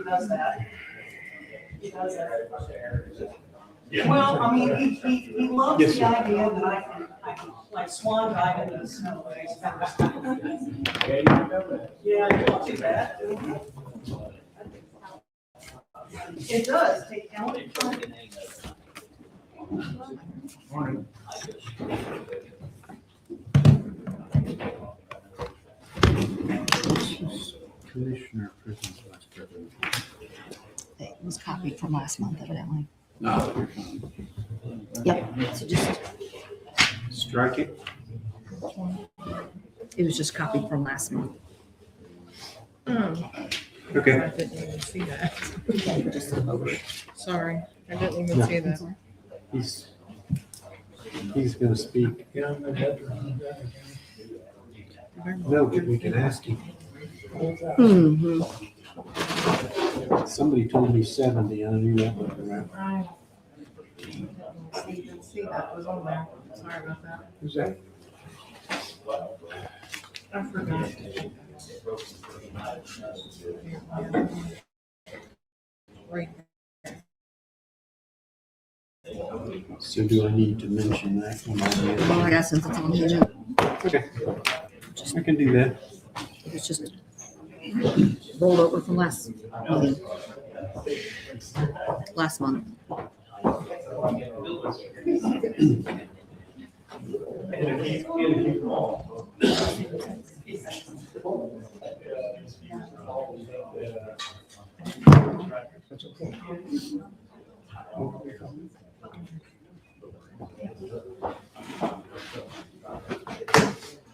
does that. He does that. Yeah. Well, I mean, he loves Yes, the sir. idea that I can like swan dive into the snow. Yeah, you don't do that. It does take talent. Commissioner Prison's last president. It was copied from last month, evidently. No. Yep, so just, Strike it. it was just copied from last month. Okay. I didn't even see that. Just a vote. Sorry, I didn't even see that. He's gonna speak. No, but we can ask him. Mm-hmm. Somebody told me 70, I knew that wasn't right. I didn't see that was on there. Sorry about that. Who's that? I forgot. Right. So do I need to mention that one on Well, I there? guess since it's on the agenda, Okay. I can do that. it's just rolled over from last meeting. Last month.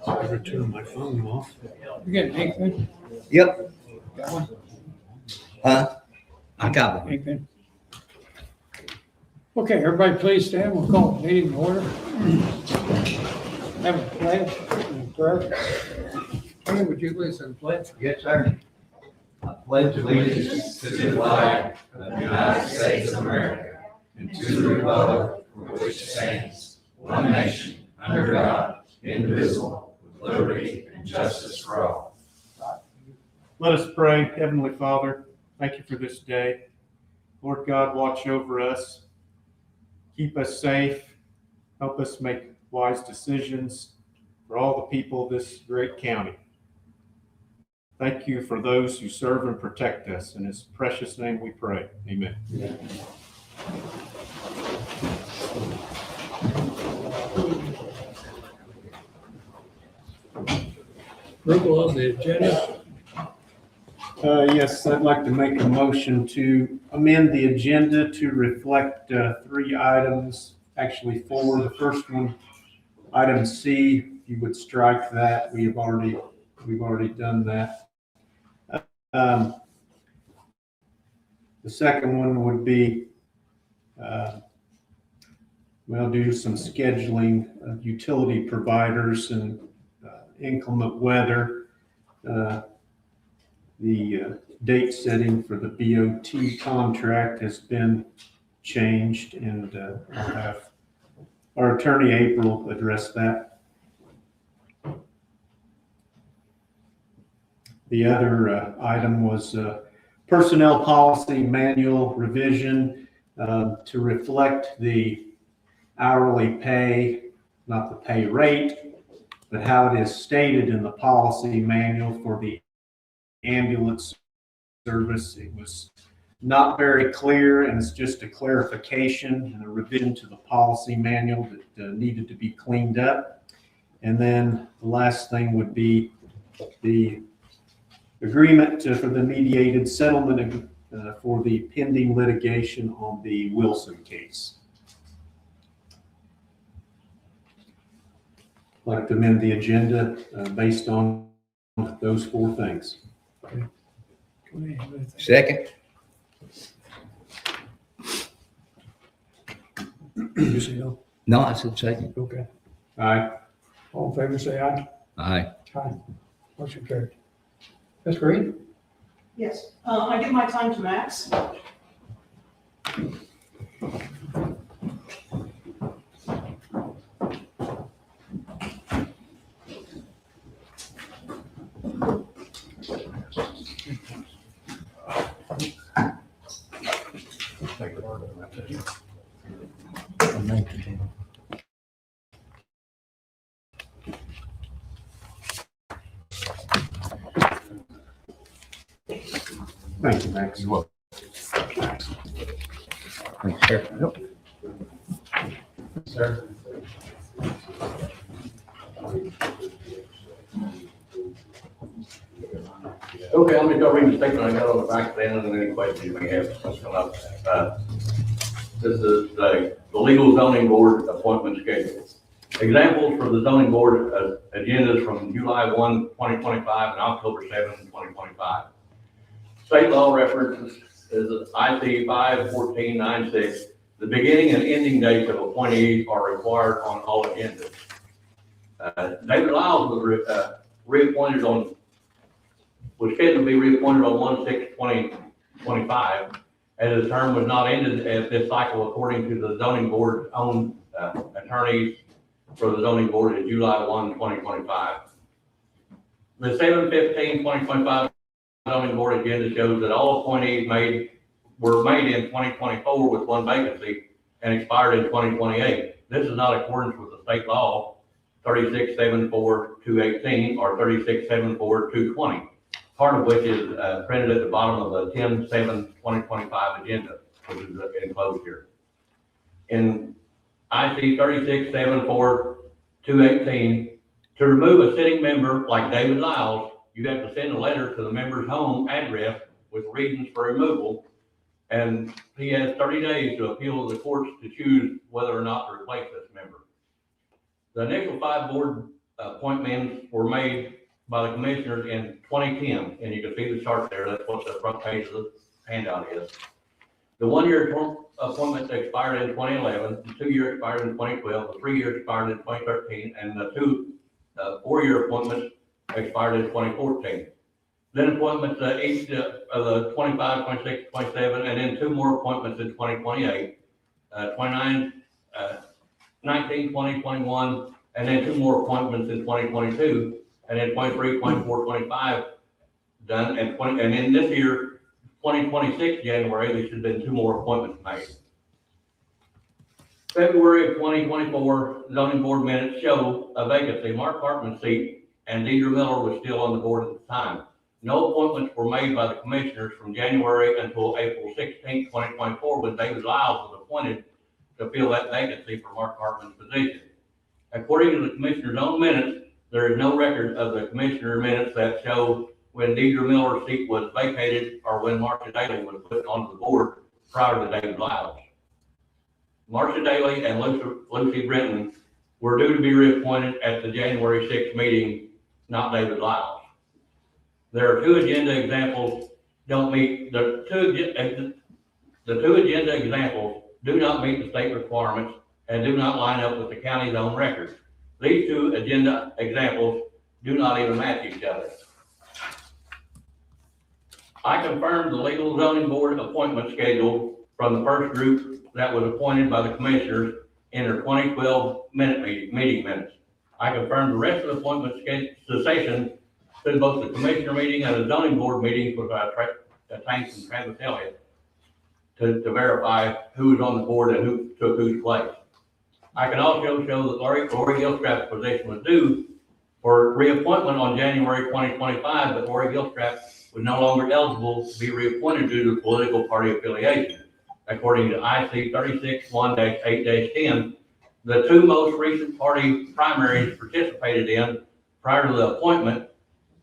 I return my phone off. You getting anything? Yep. Got one? Huh? I got one. Anything? Okay, everybody please stand. We'll call the meeting to order. Have a pledge and prayer. Hey, would you please say the pledge? Yes, sir. I pledge allegiance to the flag of the United States of America and to the republic for which it stands, one nation, under God, indivisible, with liberty and justice for all. Let us pray. Heavenly Father, thank you for this day. Lord God, watch over us. Keep us safe. Help us make wise decisions for all the people of this great county. Thank you for those who serve and protect us. In His precious name we pray. Amen. Approval of the agenda. Yes, I'd like to make a motion to amend the agenda to reflect 3 items, actually 4. The first one, item C, you would strike that. We've already done that. The second one would be, do some scheduling of utility providers and inclement weather. The date setting for the BOT contract has been changed, and I'll have our attorney April address that. The other item was personnel policy manual revision to reflect the hourly pay, not the pay rate, but how it is stated in the policy manual for the ambulance service. It was not very clear, and it's just a clarification and a revision to the policy manual that needed to be cleaned up. And then the last thing would be the agreement for the mediated settlement for the pending litigation on the Wilson case. I'd like to amend the agenda based on those 4 things. Second? You say no? No, I said second. Okay. Aye. All in favor, say aye. Aye. Aye. Motion carried. Ms. Greene? Yes, I give my time to Max. Thank you, Max. You're welcome. Thanks, sir. Sir? Okay, I'm gonna go read the statement I got on the back then, and then any questions you may have, let's come up. This is the legal zoning board appointment schedule. Examples for the zoning board agendas from July 1, 2025 and October 7, 2025. State law references is IC 51496. The beginning and ending dates of appointees are required on all agendas. David Lyles was scheduled to be reappointed on 1/6/2025, as his term was not ended at this cycle according to the zoning board's own attorneys for the zoning board in July 1, 2025. The 7/15/2025 zoning board agenda shows that all appointees were made in 2024 with one vacancy and expired in 2028. This is not in accordance with the state law 3674-218 or 3674-220. Part of which is printed at the bottom of the 10/7/2025 agenda, which is enclosed here. In IC 3674-218, to remove a sitting member like David Lyles, you have to send a letter to the member's home address with reasons for removal, and he has 30 days to appeal to the courts to choose whether or not to replace this member. The initial 5 board appointments were made by the commissioners in 2010, and you can see the chart there. That's what the front page of the handout is. The 1-year appointments expired in 2011, the 2-year expired in 2012, the 3-year expired in 2013, and the 2 4-year appointments expired in 2014. Then appointments each of the 25, 26, 27, and then 2 more appointments in 2028, 29, 19, 20, 21, and then 2 more appointments in 2022. And then 23, 24, 25 done, and then this year, 2026 January, there should have been 2 more appointments made. February of 2024 zoning board minutes show a vacancy, Mark Hartman's seat, and Deidre Miller was still on the board at the time. No appointments were made by the commissioners from January until April 16, 2024, when David Lyles was appointed to fill that vacancy for Mark Hartman's position. According to the commissioner's own minutes, there is no record of the commissioner minutes that show when Deidre Miller's seat was vacated or when Marcia Daly was put onto the board prior to David Lyles. Marcia Daly and Lucy Brenton were due to be reappointed at the January 6th meeting, not David Lyles. There are 2 agenda examples the 2 agenda examples do not meet the state requirements and do not line up with the county's own records. These 2 agenda examples do not even match each other. I confirmed the legal zoning board appointment schedule from the first group that was appointed by the commissioners in their 2012 meeting minutes. I confirmed the rest of the appointment cessation to both the commissioner meeting and the zoning board meetings, which I obtained from Travis Elliott to verify who was on the board and who took whose place. I can also show that Lori Gilstrap's position was due for reappointment on January 2025, but Lori Gilstrap was no longer eligible to be reappointed due to political party affiliation. According to IC 36-1-8-10, the 2 most recent party primaries participated in prior to the appointment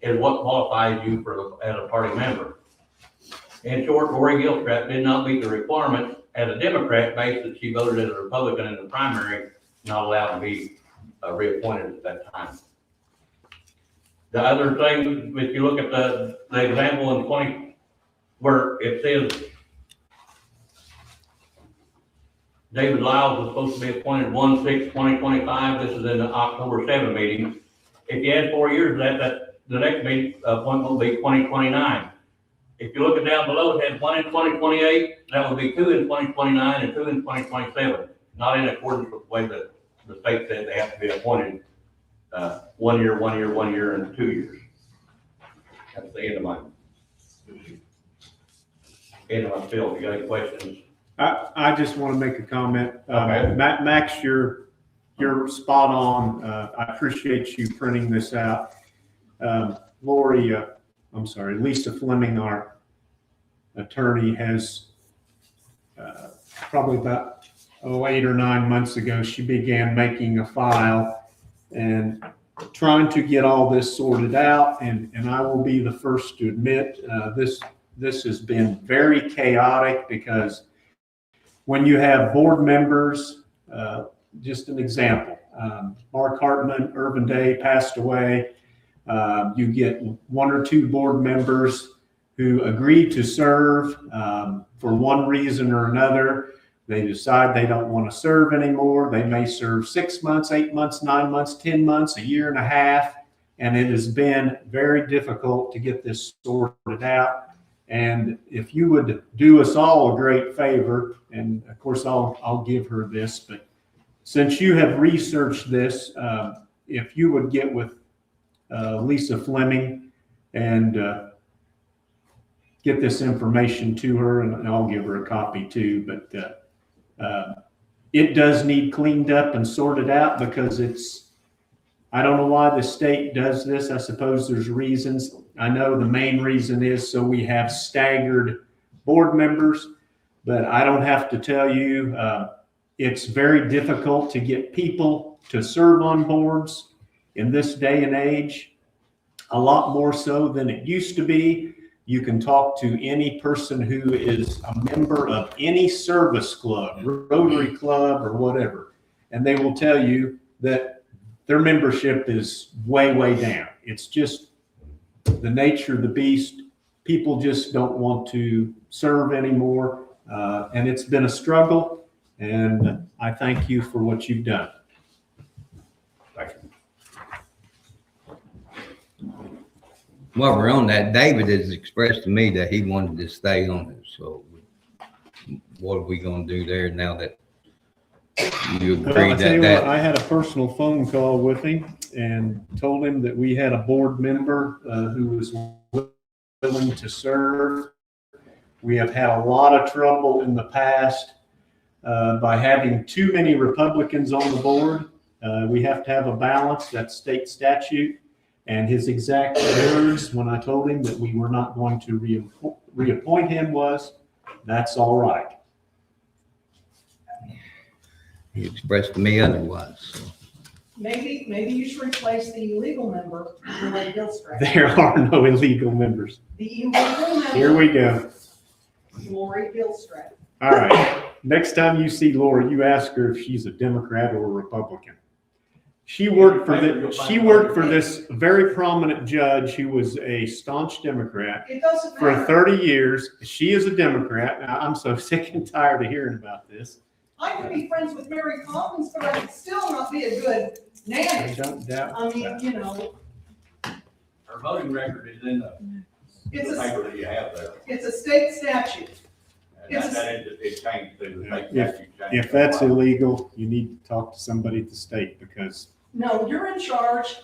is what qualifies you as a party member. In short, Lori Gilstrap did not meet the requirements as a Democrat based that she voted as a Republican in the primary, not allowed to be reappointed at that time. The other thing, if you look at the example in 20, where it says David Lyles was supposed to be appointed 1/6/2025. This is in the October 7 meeting. If you add 4 years to that, the next meeting appointment will be 2029. If you look at down below, it has 1 in 2028. That would be 2 in 2029 and 2 in 2027. Not in accordance with the way that the state said they have to be appointed 1 year, 1 year, 1 year, and 2 years. That's the end of my spiel. If you got any questions. I just want to make a comment. Okay. Max, you're spot on. I appreciate you printing this out. Lisa Fleming, our attorney has probably about 8 or 9 months ago, she began making a file and trying to get all this sorted out. And I will be the first to admit this has been very chaotic, because when you have board members, just an example, Mark Hartman, Irvin Day passed away. You get 1 or 2 board members who agree to serve for one reason or another. They decide they don't want to serve anymore. They may serve 6 months, 8 months, 9 months, 10 months, a year and a half. And it has been very difficult to get this sorted out. And if you would do us all a great favor, and of course I'll give her this, but since you have researched this, if you would get with Lisa Fleming and get this information to her, and I'll give her a copy too. But it does need cleaned up and sorted out, because I don't know why the state does this. I suppose there's reasons. I know the main reason is so we have staggered board members, but I don't have to tell you, it's very difficult to get people to serve on boards in this day and age, a lot more so than it used to be. You can talk to any person who is a member of any service club, Rotary Club, or whatever, and they will tell you that their membership is way, way down. It's just the nature of the beast. People just don't want to serve anymore, and it's been a struggle, and I thank you for what you've done. Thank you. While we're on that, David has expressed to me that he wanted to stay on it. So what are we going to do there now that you Well, agree I tell you that what, I had a personal phone call with him and told him that we had a board member who was willing to serve. We have had a lot of trouble in the past by having too many Republicans on the board. We have to have a balance. That's state statute. And his exact words when I told him that we were not going to reappoint him was, "That's all right." he expressed to me otherwise. So. Maybe you should replace the illegal member, Lori Gilstrap. There are no illegal members. The illegal member. Here we go. Lori Gilstrap. All right. Next time you see Lori, you ask her if she's a Democrat or a Republican. She worked for this very prominent judge who was a staunch Democrat It doesn't for matter. 30 years. She is a Democrat. Now, I'm so sick and tired of hearing about this. I could be friends with Mary Collins, but I could still not be a good I nanny. don't doubt I mean, that. you know, Her voting record is in the it's paper that you have there. it's a state statute. And it changed to the state Yeah. statute. If that's illegal, you need to talk to somebody at the state, because No, you're in charge.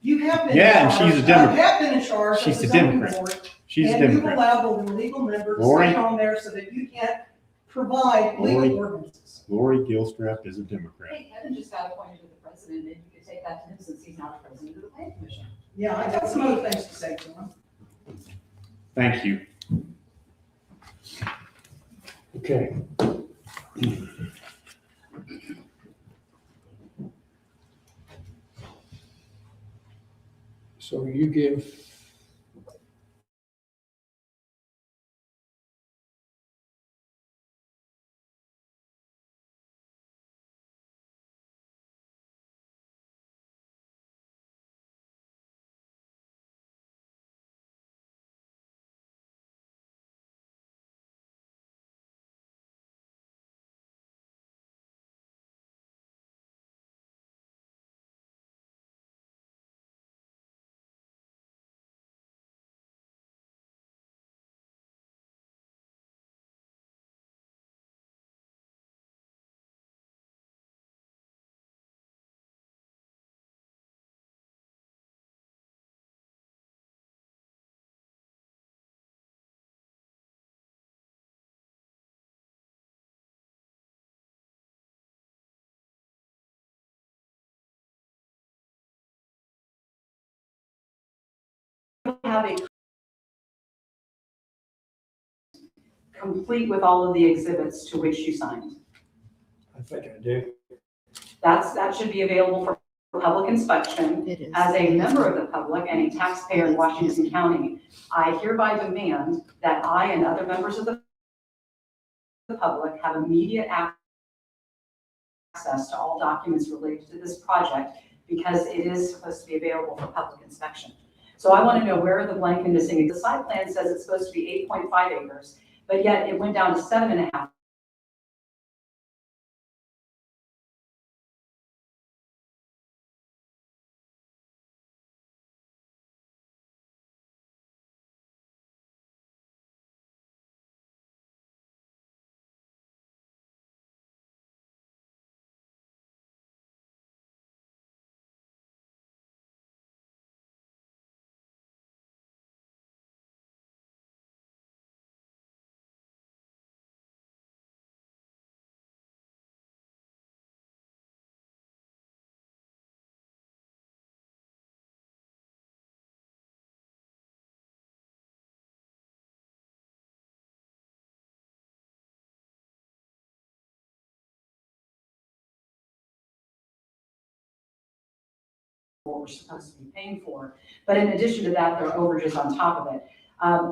You have been in Yeah, and charge. she's a Democrat. I have been in charge of She's the a zoning Democrat. board. she's a And you Democrat. allow the illegal member to Lori? stay on there so that you can't provide Lori? legal ordinances. Lori Gilstrap is a Democrat. Hey, Kevin just got appointed to the president, and you could take that to him since he's not the president of the planning commission. Yeah, I got some other things to say to him. Thank you. Okay. So you give Have a complete with all of the exhibits to which you signed? I think I do. That should be available for public inspection. It is. As a member of the public and a taxpayer in Washington County, I hereby demand that I and other members of the public have immediate access to all documents related to this project because it is supposed to be available for public inspection. So I want to know where are the blank and missing. The site plan says it's supposed to be 8.5 acres, but yet it went down to 7.5. What we're supposed to be paying for. But in addition to that, there are overages on top of it.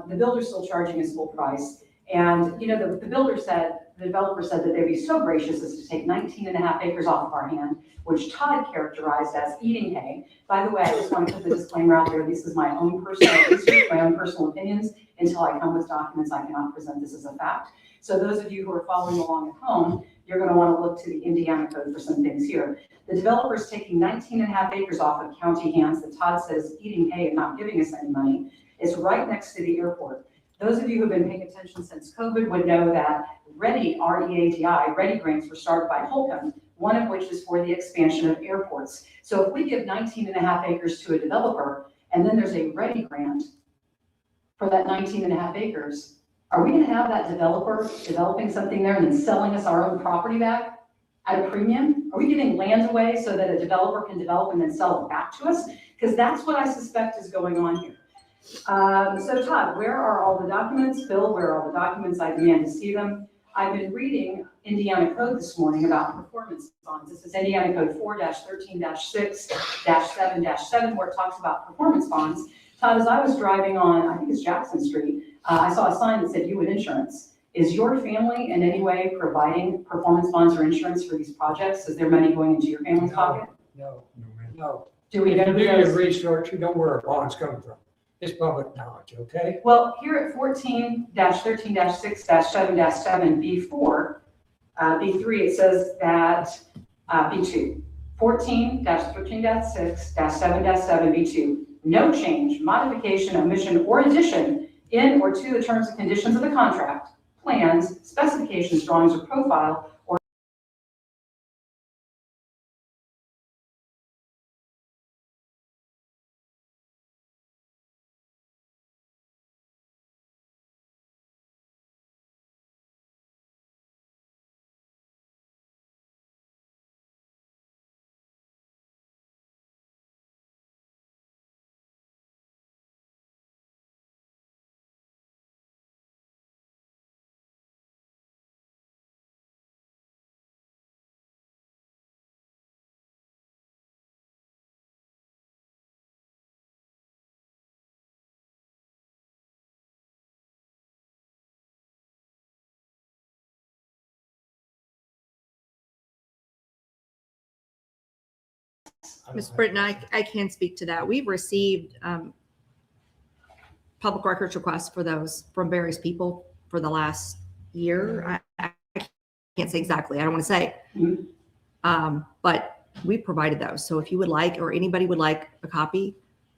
The builder's still charging his full price. And, you know, the developer said that they'd be so gracious as to take 19.5 acres off of our hand, which Todd characterized as eating hay. By the way, I just want to put the disclaimer out there. This is my own personal research, my own personal opinions. Until I come with documents, I cannot present this as a fact. So those of you who are following along at home, you're going to want to look to the Indiana code for some things here. The developer is taking 19.5 acres off of county hands that Todd says eating hay and not giving us any money. It's right next to the airport. Those of you who've been paying attention since COVID would know that READY, R-E-A-D-I, READY grants were started by Holcomb, one of which is for the expansion of airports. So if we give 19.5 acres to a developer, and then there's a READY grant for that 19.5 acres, are we going to have that developer developing something there and then selling us our own property back at a premium? Are we giving land away so that a developer can develop and then sell it back to us? Because that's what I suspect is going on here. So Todd, where are all the documents? Bill, where are all the documents? I began to see them. I've been reading Indiana code this morning about performance bonds. This is Indiana code 4-13-6-7-7, where it talks about performance bonds. Todd, as I was driving on, I think it's Jackson Street, I saw a sign that said you would insurance. Is your family in any way providing performance bonds or insurance for these projects? Is there money going into your family's pocket? No. Do we If you know do who your those? research, you know where our bonds come from. It's public knowledge, okay? Well, here at 14-13-6-7-7 B4, B3, it says that, B2, 14-13-6-7-7 B2, no change, modification, omission, or addition in or to the terms and conditions of the contract, plans, specifications, drawings, or profile, or Ms. Brenton, I can speak to that. We've received public records requests for those from various people for the last year. I can't say exactly. I don't want to say. But we provided those. So if you would like, or anybody would like a copy,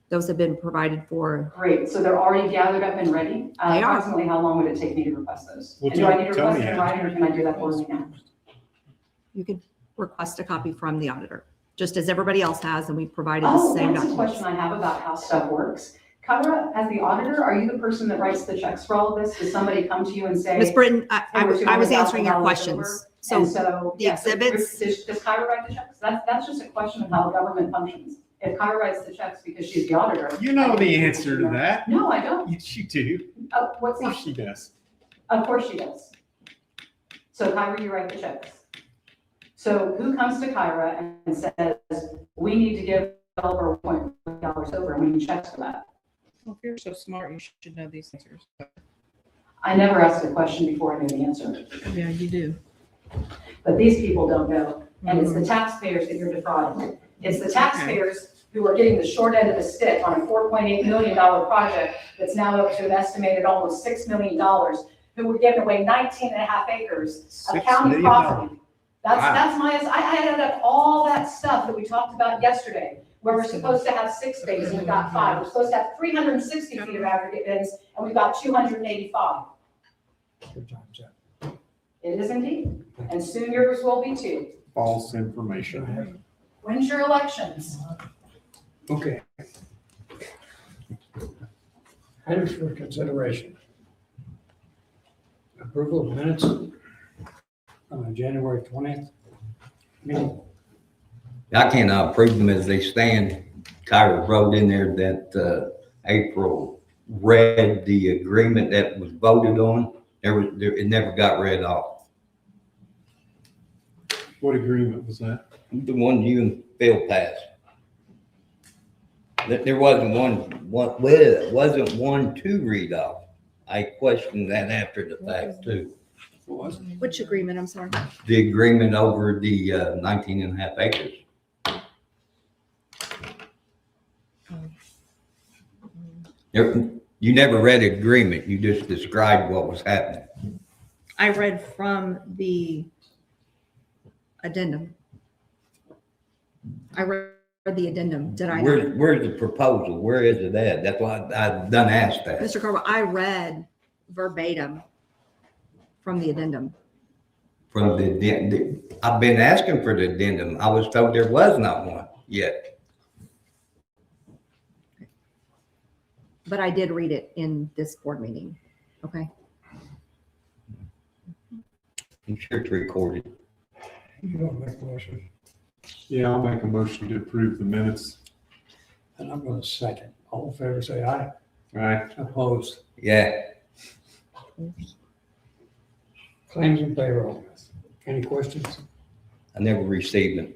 those have been provided for. great, so they're already gathered up and ready? They are. Approximately how long would it take me to request those? Well, And do I need to tell request me it in how. writing, or can I do that for you now? You can request a copy from the auditor, just as everybody else has, and we provided the Oh, same that's a documents. question I have about how stuff works. Kyra, as the auditor, are you the person that writes the checks for all of this? Does somebody come to you and say? Ms. Britton, Hey, I we're was answering your $200,000 questions. over? So And so, the yeah, so exhibits- Does Kyra write the checks? That's just a question of how government functions. If Kyra writes the checks because she's the auditor. You know the answer to that. No, I don't. Yes, you do. Oh, what's Of course the, she does. Of course she does. So Kyra, you write the checks. So who comes to Kyra and says, we need to give developer $1 over and we need checks for that? Well, if you're so smart, you should know these answers. I never asked a question before I knew the answer. Yeah, you do. But these people don't know. And it's the taxpayers that you're defrauding. It's the taxpayers who are getting the short end of the stick on a $4.8 million project that's now up to an estimated almost $6 million, who were giving away 19 and a half acres of $6 county million. property. Wow. That's my, I added up all that stuff that we talked about yesterday, where we're supposed to have 6 bays and we've got 5. We're supposed to have 360 feet of aggregate bins and we've got 285. Your time's up. It is indeed. And soon yours will be too. False information. When's your elections? Okay. Items for consideration. Approval of minutes on January 20th meeting. I cannot approve them as they stand. Kyra wrote in there that April read the agreement that was voted on. It never got read off. What agreement was that? The one you and Phil passed. There wasn't one to read off. I questioned that after the fact too. What was it? Which agreement? I'm sorry. The agreement over the 19 and a half acres. You never read the agreement. You just described what was happening. I read from the addendum. I read the addendum. Did I not? Where's the proposal? Where is it at? That's why I done asked that. Mr. Carver, I read verbatim from the addendum. From the I've been asking for the addendum. I was told there was not one yet. But I did read it in this board meeting. Okay. I'm sure it's recorded. You don't make a motion, Yeah, I'll make a motion to approve the minutes. and I'm going to second. All in favor, say aye. All right. Opposed. Yeah. Claims and payroll. Any questions? I never received them.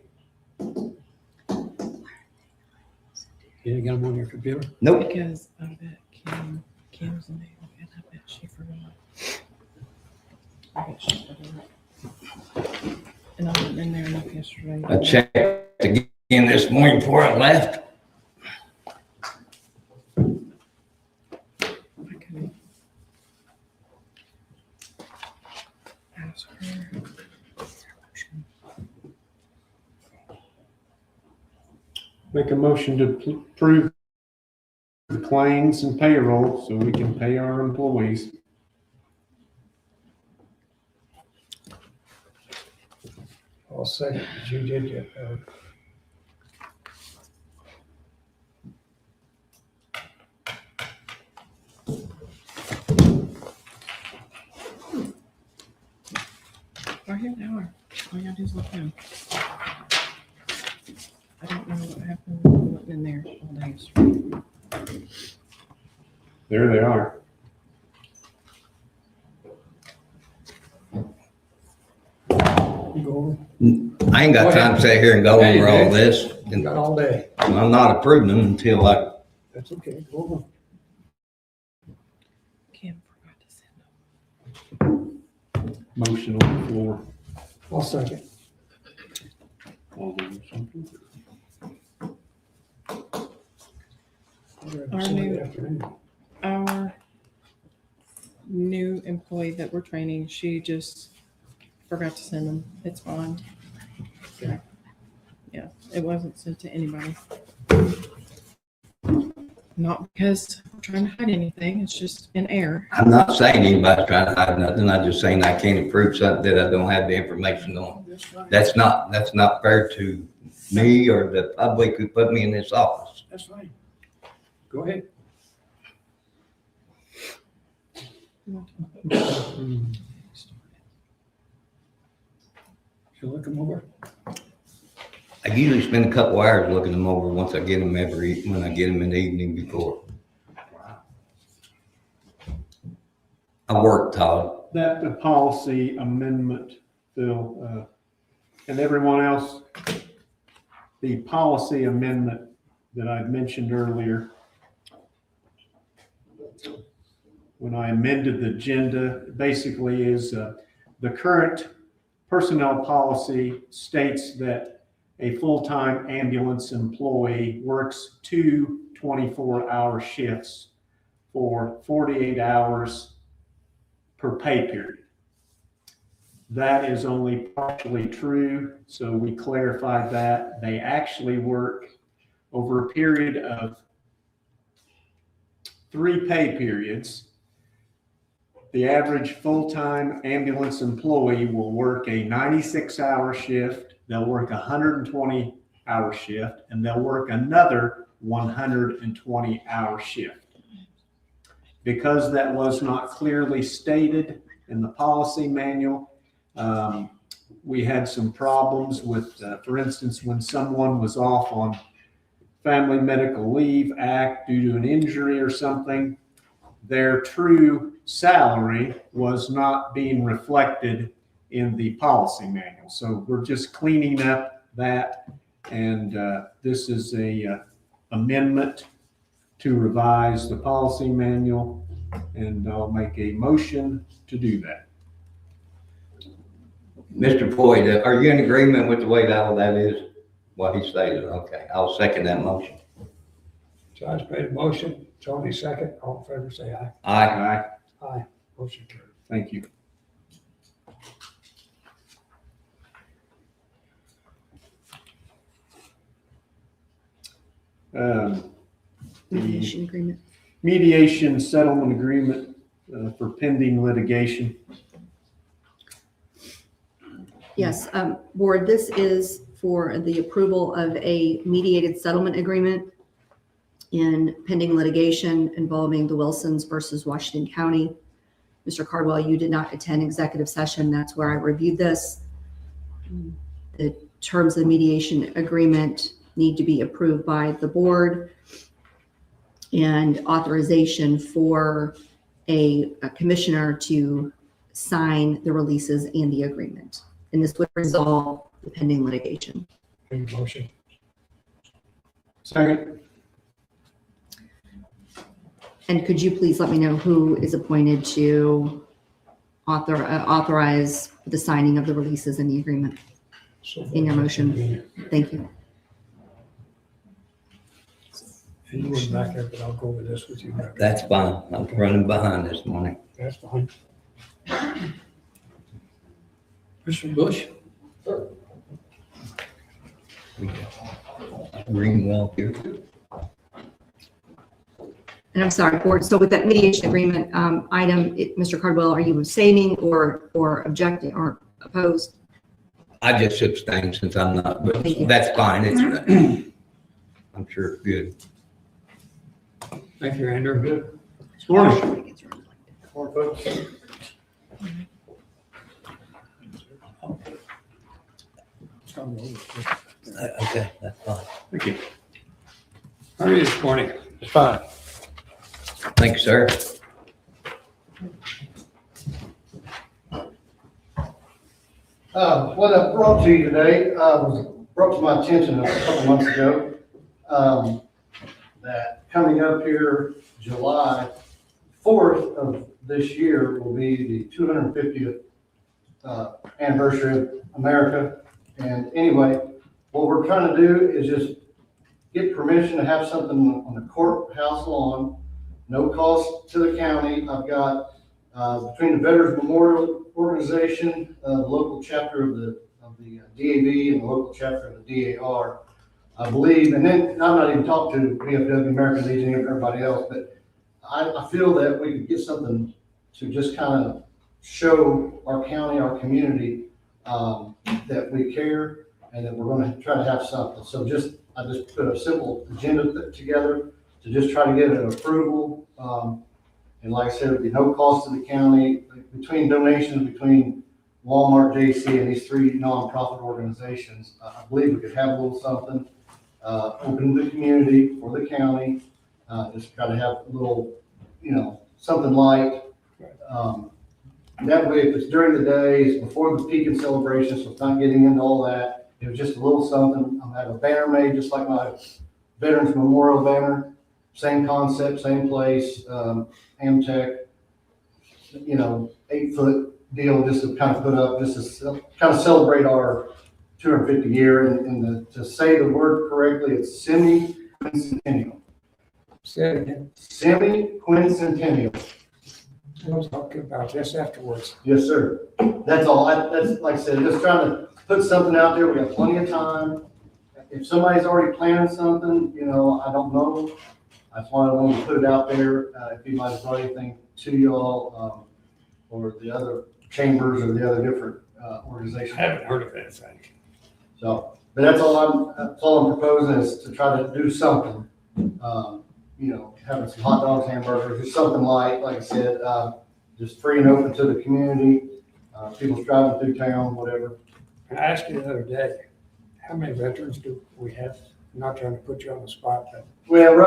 You didn't get them on your computer? Nope. Because I bet Kim's in there, and I bet she forgot. I bet she forgot. And I went in there and looked yesterday. I checked again this morning before I left. I couldn't ask her. Make a motion to approve the claims and payroll so we can pay our employees. I'll second, but you did get, Right here they are. All you gotta do is look down. I don't know what happened. I wasn't in there all day yesterday. There they are. you go over. I ain't got time to sit here and go over all this. You And got all day. I'm not approving them until I, That's okay, go over. Kim forgot to send them. Motion on the floor. I'll second. All those something. Our Our new employee that we're training, she just forgot to send them. It's fine. Yeah, it wasn't sent to anybody. Not because we're trying to hide anything, it's just an error. I'm not saying anybody's trying to hide nothing. I'm just saying I can't approve something that I don't have the information on. That's fine. That's not fair to me or the public who put me in this office. That's fine. Go ahead. You look them over? I usually spend a couple hours looking them over once I get them when I get them in the evening before. I work, Todd. That policy amendment, Phil, and everyone else, the policy amendment that I mentioned earlier, when I amended the agenda, basically is the current personnel policy states that a full-time ambulance employee works 2 24-hour shifts for 48 hours per pay period. That is only partially true, so we clarified that. They actually work over a period of 3 pay periods. The average full-time ambulance employee will work a 96-hour shift, they'll work a 120-hour shift, and they'll work another 120-hour shift. Because that was not clearly stated in the policy manual, we had some problems with, for instance, when someone was off on Family Medical Leave Act due to an injury or something, their true salary was not being reflected in the policy manual. So we're just cleaning up that, and this is a amendment to revise the policy manual, and I'll make a motion to do that. Mr. Boyd, are you in agreement with the way all that is? What he stated? Okay, I'll second that motion. Josh made a motion, Tony second, all in favor say aye. Aye. Aye. Aye. Motion carried. Thank you. The Mediation agreement. mediation settlement agreement for pending litigation. Yes, board, this is for the approval of a mediated settlement agreement in pending litigation involving the Wilsons versus Washington County. Mr. Cardwell, you did not attend executive session. That's where I reviewed this. The terms of the mediation agreement need to be approved by the board, and authorization for a commissioner to sign the releases and the agreement. And this would resolve the pending litigation. Made a motion. Second. And could you please let me know who is appointed to authorize the signing of the releases and the agreement? So In your motion. Thank you. And you went back there, but I'll go over this with you. That's fine. I'm running behind this morning. That's fine. Mr. Bush? Greenwell here. And I'm sorry, board, so with that mediation agreement item, Mr. Cardwell, are you abstaining or objecting or opposed? I just abstained since I'm not, but Thank you. that's fine. It's, I'm sure it's good. Thank you, Andrew. Good. Morning. Okay, that's fine. Thank you. How are you this morning? It's fine. Thank you, sir. What I brought to you today was brought to my attention a couple months ago, that coming up here, July 4th of this year will be the 250th anniversary of America. And anyway, what we're trying to do is just get permission to have something on the courthouse lawn, no cost to the county. I've got, between the Veterans Memorial Organization, the local chapter of the DAV and the local chapter of the DAR, I believe, and then I'm not even talking to VFW, American Legion, and everybody else, but I feel that we could get something to just kind of show our county, our community, that we care and that we're going to try to have something. So I just put a simple agenda together to just try to get an approval. And like I said, it'd be no cost to the county. Between donations between Walmart, JC, and these three nonprofit organizations, I believe we could have a little something open to the community for the county. Just try to have a little, something light. That way, if it's during the day, it's before the peak and celebration, so it's not getting into all that. It was just a little something. I'm gonna have a banner made, just like my Veterans Memorial banner. Same concept, same place, Amtech, 8-foot deal, just to kind of put up, just to kind of celebrate our 250 year, and to say the word correctly, it's semi-quincentennial. Say it again. Semi-quincentennial. We'll talk about this afterwards. Yes, sir. That's all. That's, like I said, just trying to put something out there. We got plenty of time. If somebody's already planning something, I don't know. That's why I wanted to put it out there. If anybody's brought anything to y'all, or the other chambers or the other different organizations. I haven't heard of anything. So, but that's all I'm proposing, is to try to do something. Having some hot dogs, hamburgers, just something like I said, just free and open to the community. People's driving through town, whatever. I asked you the other day, how many veterans do we have? I'm not trying to put you on the spot, but Well,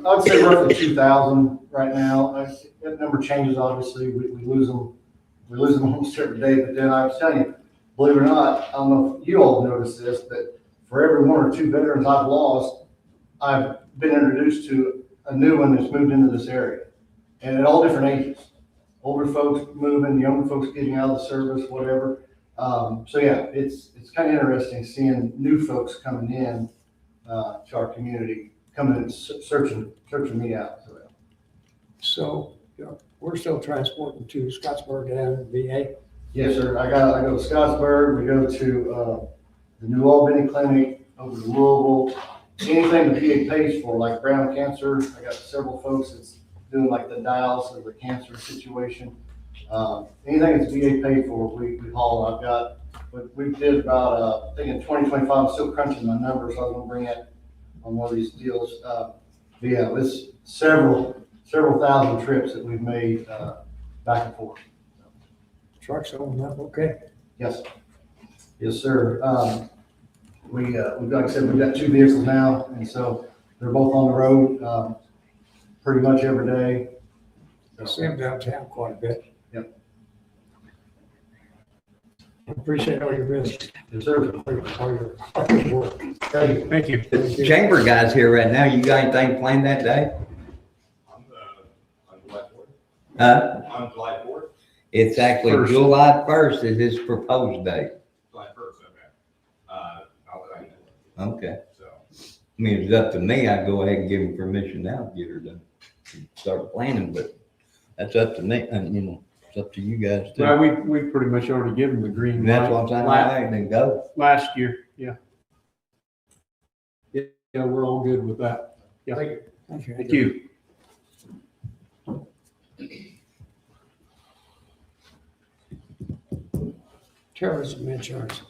I'd say roughly 2,000 right now. That number changes, obviously. We lose them almost every day. But then I was telling you, believe it or not, I don't know if you all noticed this, but for every 1 or 2 veterans I've lost, I've been introduced to a new one that's moved into this area, and at all different ages. Older folks moving, younger folks getting out of the service, whatever. So yeah, it's kind of interesting seeing new folks coming in to our community, coming and searching me out. so we're still transporting to Scottsburg and VA. Yes, sir. I go to Scottsburg. We go to the New Albany Clinic, over to Louisville. Anything the VA pays for, like brown cancer. I got several folks that's doing like the dialysis of the cancer situation. Anything that's VA paid for, we haul. We did about, I think in 2025, I'm still crunching my numbers, so I was gonna bring it on one of these deals. But yeah, it's several thousand trips that we've made back and forth. Trucks holding up okay. Yes, sir. Like I said, we've got 2 vehicles now, and so they're both on the road pretty much every day. I see them downtown quite a bit. Yep. I appreciate all your business, Yes, sir. all your work. Thank you. The chamber guy's here right now. You got anything planned that day? On July 4th. Huh? On July 4th? It's actually First. July 1st is his proposed date. July 1st, okay. I'll let you know. Okay. So, I mean, if it's up to me, I'd go ahead and give him permission now to get her done. Start planning, but that's up to me, and it's up to you guys too. Well, we pretty much already given the green And that's light what I'm saying, then go. last year, yeah. Yeah, we're all good with that. Yeah, thank you. Terrorism insurance.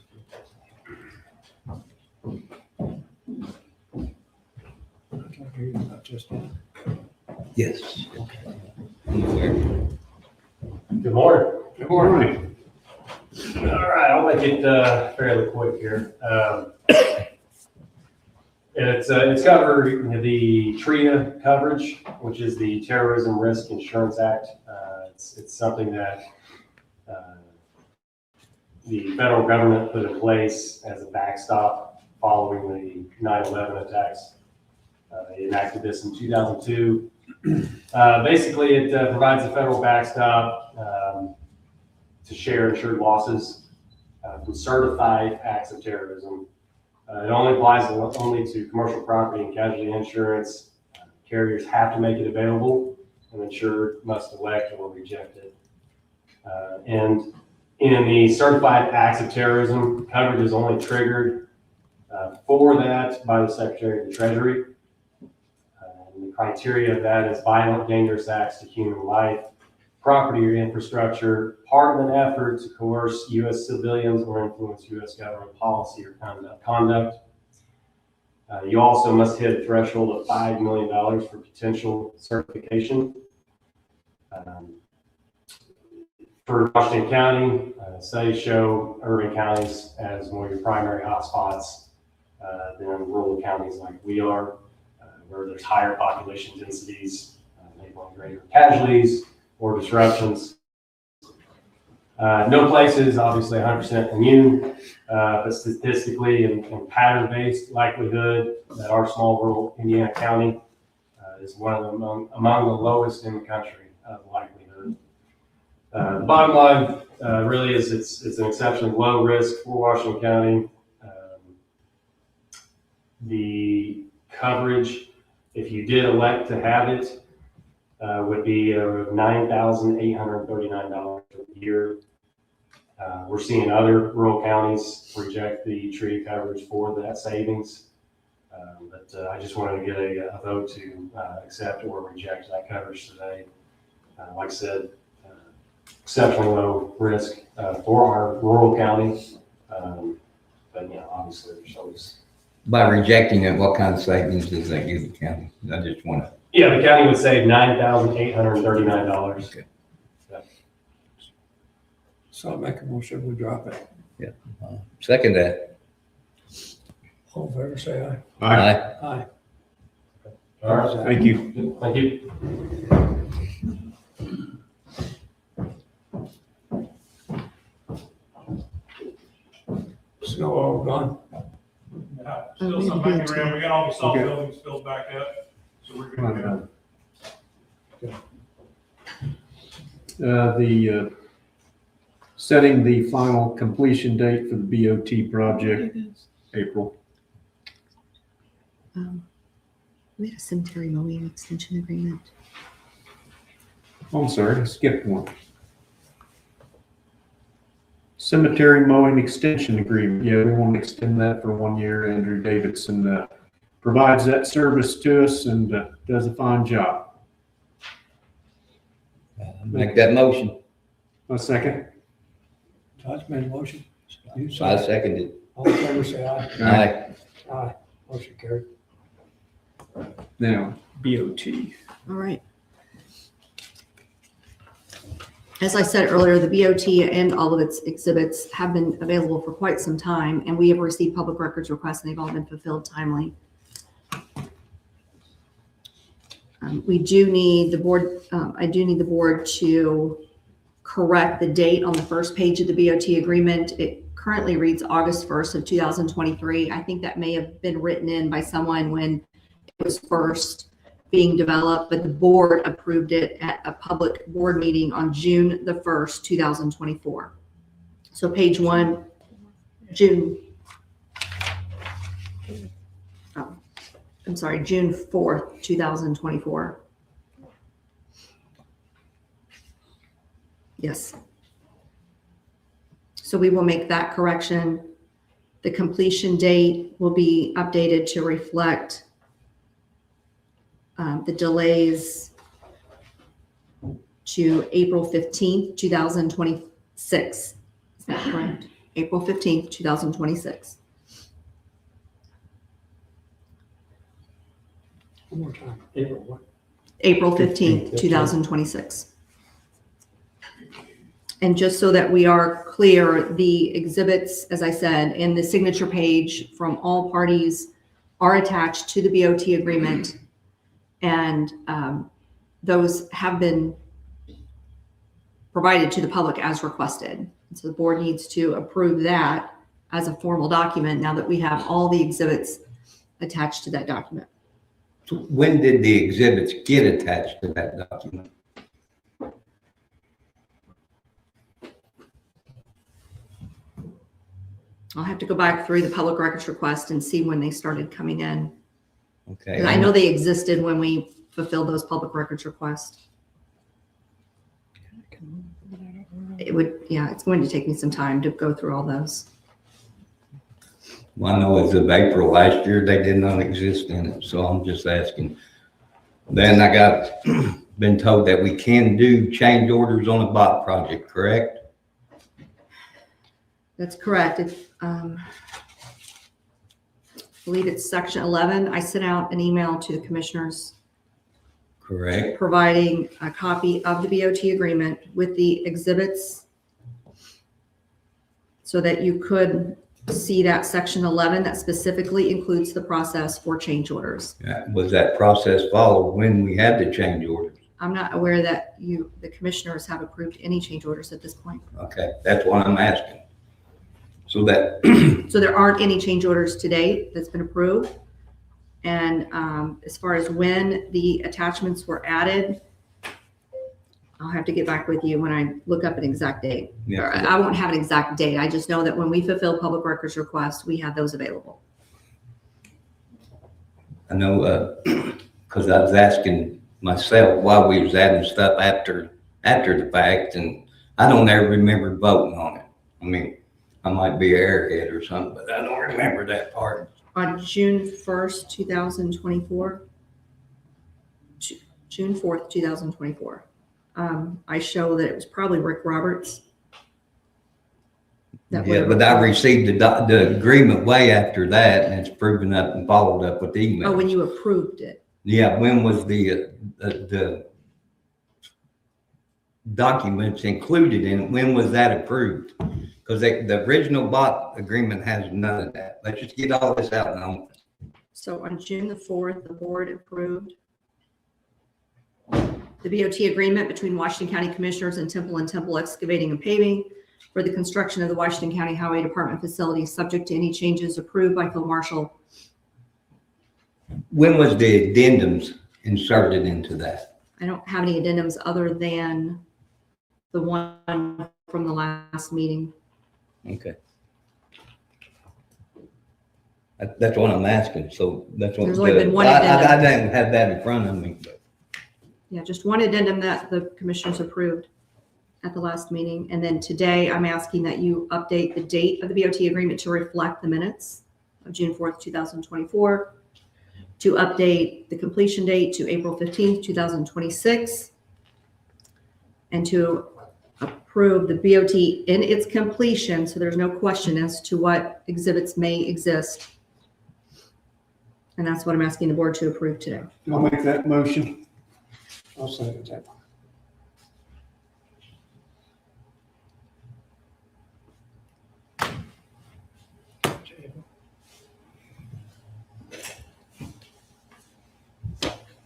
Can I hear you about just that? Yes. Good morning. Good morning. All right, I'll make it fairly quick here. It's covering the TRIA coverage, which is the Terrorism Risk Insurance Act. It's something that the federal government put in place as a backstop following the 9/11 attacks. They enacted this in 2002. Basically, it provides a federal backstop to share insured losses from certified acts of terrorism. It only applies only to commercial property and casualty insurance. Carriers have to make it available, and insured must elect or reject it. And in the certified acts of terrorism, coverage is only triggered for that by the Secretary of the Treasury. And the criteria of that is violent, dangerous acts to human life, property or infrastructure, part of an effort to coerce U.S. civilians or influence U.S. government policy or conduct. You also must hit a threshold of $5 million for potential certification. For Washington County, studies show urban counties as one of your primary hotspots than rural counties like we are, where there's higher population densities, enabling greater casualties or disruptions. No place is obviously 100% immune, but statistically and pattern-based likelihood that our small rural Indiana county is one of the among the lowest in the country of likelihood. The bottom line really is it's an exceptionally low risk for Washington County. The coverage, if you did elect to have it, would be $9,839 a year. We're seeing other rural counties reject the treaty coverage for that savings. But I just wanted to get a vote to accept or reject that coverage today. Like I said, exceptionally low risk for our rural county. But obviously there's always. By rejecting it, what kind of savings does that give the county? I just want to. Yeah, the county would save $9,839. Okay. So I'll make a motion, we drop it. Second that. All in favor, say aye. Aye. Aye. All right. Thank you. Thank you. Snow all gone. Still some back around, we got all the soft buildings filled back up, so we're good to go. The setting the final completion date for the BOT project, April. We had a cemetery mowing extension agreement. Oh, I'm sorry, I skipped one. Cemetery mowing extension agreement. Yeah, we want to extend that for 1 year. Andrew Davidson provides that service to us and does a fine job. Make that motion. A second. Todd's made a motion. You I second. seconded. All in favor, say aye. Aye. Aye. Motion carried. Now, BOT. All right. As I said earlier, the BOT and all of its exhibits have been available for quite some time, and we have received public records requests, and they've all been fulfilled timely. We do need the board, I do need the board to correct the date on the first page of the BOT agreement. It currently reads August 1st of 2023. I think that may have been written in by someone when it was first being developed, but the board approved it at a public board meeting on June the 1st, 2024. So page 1, June 4th, 2024. Yes. So we will make that correction. The completion date will be updated to reflect the delays to April 15th, 2026. Is that correct? April 15th, 2026. One more time. April what? April 15th, 2026. And just so that we are clear, the exhibits, as I said, and the signature page from all parties are attached to the BOT agreement. And those have been provided to the public as requested. So the board needs to approve that as a formal document now that we have all the exhibits attached to that document. So when did the exhibits get attached to that document? I'll have to go back through the public records request and see when they started coming in. Okay. 'Cause I know they existed when we fulfilled those public records requests. It would, yeah, it's going to take me some time to go through all those. Well, I know as of April last year, they did not exist in it, so I'm just asking. Then I got, been told that we can do change orders on a bot project, correct? That's correct. If, I believe it's section 11. I sent out an email to the commissioners Correct. providing a copy of the BOT agreement with the exhibits so that you could see that section 11 that specifically includes the process for change orders. Was that process followed when we had the change orders? I'm not aware that the commissioners have approved any change orders at this point. Okay, that's what I'm asking. So that, So there aren't any change orders today that's been approved. And as far as when the attachments were added, I'll have to get back with you when I look up an exact date. yeah, Or I won't have an exact date. I just know that when we fulfill public records requests, we have those available. I know, because I was asking myself why we was adding stuff after the fact, and I don't ever remember voting on it. I mean, I might be an airhead or something, but I don't remember that part. On June 1st, 2024, June 4th, 2024, I show that it was probably Rick Roberts. that Yeah, would- but I received the agreement way after that, and it's proven up and followed up with email. Oh, when you approved it. Yeah, when was the documents included in it? When was that approved? Because the original bot agreement has none of that. Let's just get all this out now. So on June the 4th, the board approved the BOT agreement between Washington County Commissioners and Temple Excavating and Paving for the construction of the Washington County Highway Department facility, subject to any changes approved by Phil Marshall. When was the addendums inserted into that? I don't have any addendums other than the one from the last meeting. Okay. That's what I'm asking, so that's what. There's only been one I addendum. didn't have that in front of me, but. Yeah, just one addendum that the commissioners approved at the last meeting. And then today, I'm asking that you update the date of the BOT agreement to reflect the minutes of June 4th, 2024, to update the completion date to April 15th, 2026, and to approve the BOT in its completion, so there's no question as to what exhibits may exist. And that's what I'm asking the board to approve today. I'll make that motion. I'll second that.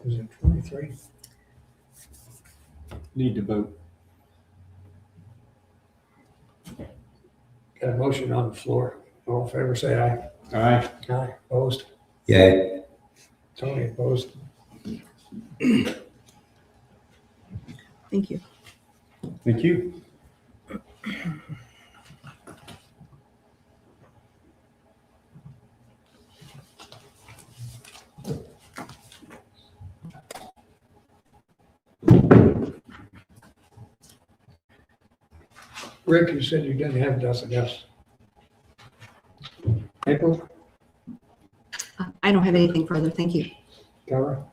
Was it 23? Need to vote. Got a motion on the floor. All in favor, say aye. All right. Aye. Opposed? Yeah, Tony opposed? Thank you. Thank you. Rick, you said you didn't have nothing else. April, I don't have anything further. Thank you. Tara,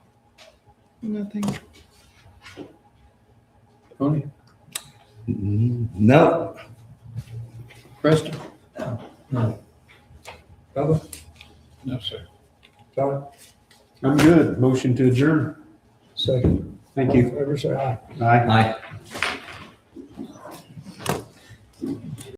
Nothing. Tony, no, Preston? No. Bubba, No, sir. Todd, I'm good. Motion to adjourn. second. Thank All in you. favor, say aye. Aye. I.